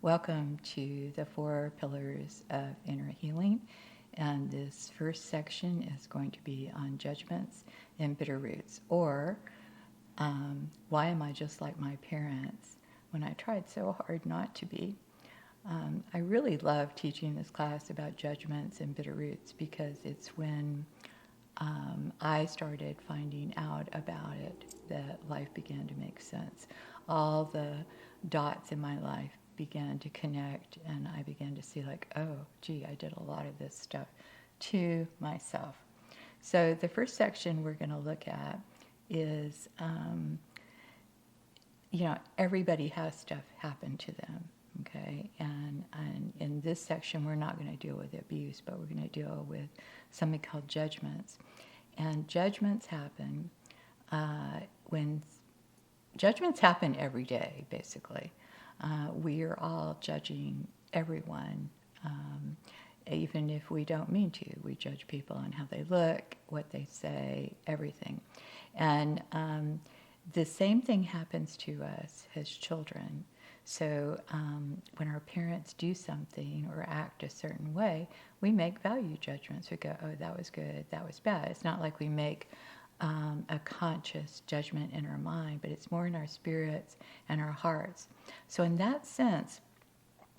Welcome to the 4 pillars of inner healing. And this first section is going to be on judgments and bitter roots, or why am I just like my parents when I tried so hard not to be? I really love teaching this class about judgments and bitter roots because it's when I started finding out about it that life began to make sense. All the dots in my life began to connect, and I began to see like, oh, gee, I did a lot of this stuff to myself. So the first section we're going to look at is, everybody has stuff happen to them, okay? And in this section, we're not going to deal with abuse, but we're going to deal with something called judgments. And judgments happen when judgments happen every day, basically. We are all judging everyone, even if we don't mean to. We judge people on how they look, what they say, everything. And the same thing happens to us as children. So when our parents do something or act a certain way, we make value judgments. We go, oh, that was good, that was bad. It's not like we make a conscious judgment in our mind, but it's more in our spirits and our hearts. So in that sense,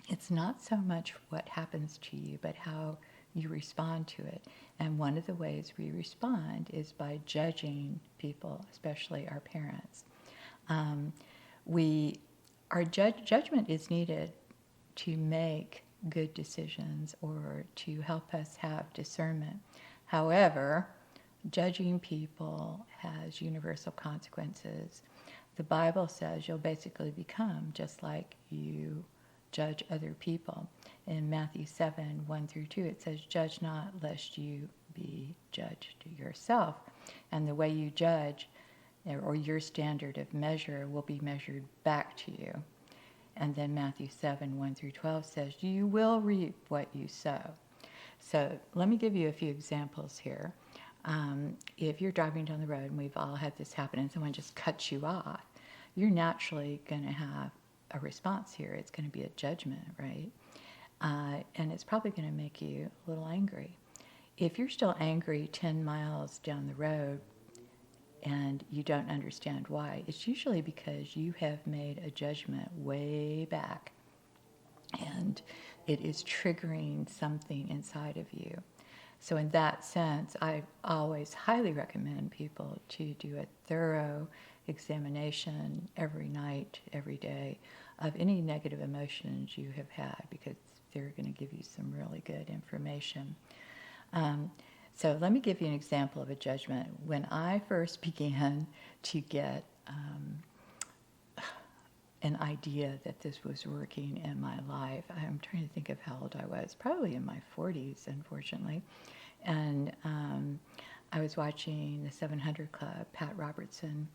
it's not so much what happens to you, but how you respond to it. And one of the ways we respond is by judging people, especially our parents. Our judgment is needed to make good decisions or to help us have discernment. However, judging people has universal consequences. The Bible says you'll basically become just like you judge other people. In Matthew 7, 1 through 2, it says, judge not lest you be judged yourself. And the way you judge, or your standard of measure, will be measured back to you. And then Matthew 7, 1 through 12 says, you will reap what you sow. So let me give you a few examples here. If you're driving down the road, and we've all had this happen, and someone just cuts you off, you're naturally going to have a response here. It's going to be a judgment, right? And it's probably going to make you a little angry. If you're still angry 10 miles down the road and you don't understand why, it's usually because you have made a judgment way back and it is triggering something inside of you. So in that sense, I always highly recommend people to do a thorough examination every night, every day, of any negative emotions you have had, because they're going to give you some really good information. So let me give you an example of a judgment. When I first began to get an idea that this was working in my life, I'm trying to think of how old I was, probably in my 40s, unfortunately. And I was watching the 700 Club, Pat Robertson,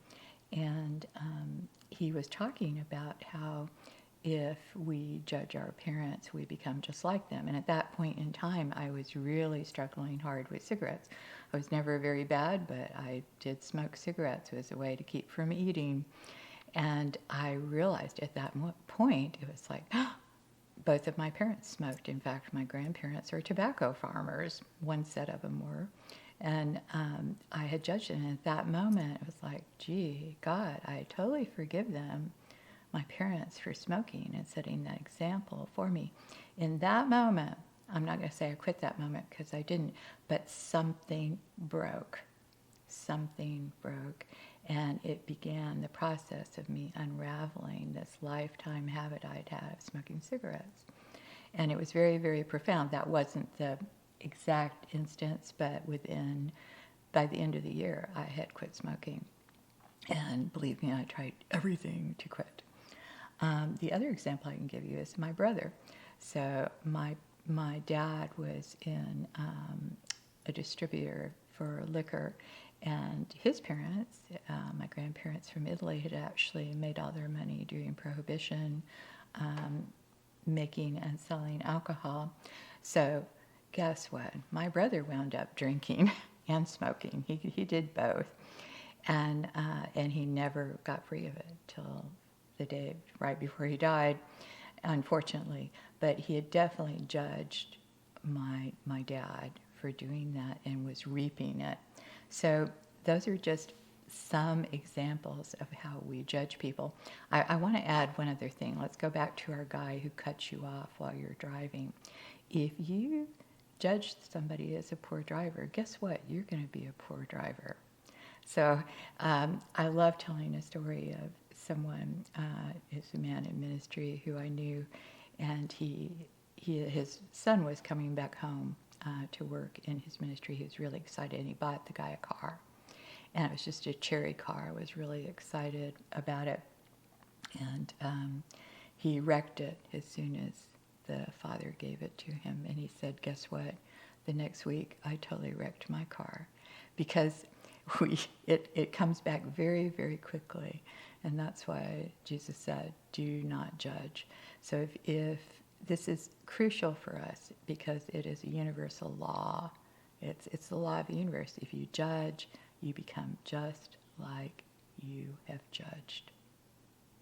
and he was talking about how if we judge our parents, we become just like them. And at that point in time, I was really struggling hard with cigarettes. I was never very bad, but I did smoke cigarettes as a way to keep from eating. And I realized at that point, it was like, both of my parents smoked. In fact, my grandparents are tobacco farmers. One set of them were. And I had judged them. And at that moment, it was like, gee, God, I totally forgive them, my parents, for smoking and setting that example for me. In that moment, I'm not going to say I quit that moment because I didn't, but something broke. Something broke. And it began the process of me unraveling this lifetime habit I'd had of smoking cigarettes. And it was very, very profound. That wasn't the exact instance, but by the end of the year, I had quit smoking. And believe me, I tried everything to quit. The other example I can give you is my brother. So my dad was in a distributor for liquor, and his parents, my grandparents from Italy, had actually made all their money during Prohibition, making and selling alcohol. So guess what? My brother wound up drinking and smoking. He did both, and he never got free of it till the day right before he died. unfortunately. But he had definitely judged my dad for doing that and was reaping it. So those are just some examples of how we judge people. I want to add one other thing. Let's go back to our guy who cuts you off while you're driving. If you judge somebody as a poor driver, guess what? You're going to be a poor driver. So I love telling a story of someone, is a man in ministry who I knew, and his son was coming back home to work in his ministry. He was really excited, and he bought the guy a car. And it was just a cherry car. I was really excited about it. And he wrecked it as soon as the father gave it to him. And he said, guess what? The next week, I totally wrecked my car. Because it comes back very, very quickly. And that's why Jesus said, do not judge. So if this is crucial for us, because it is a universal law. It's the law of the universe. If you judge, you become just like you have judged.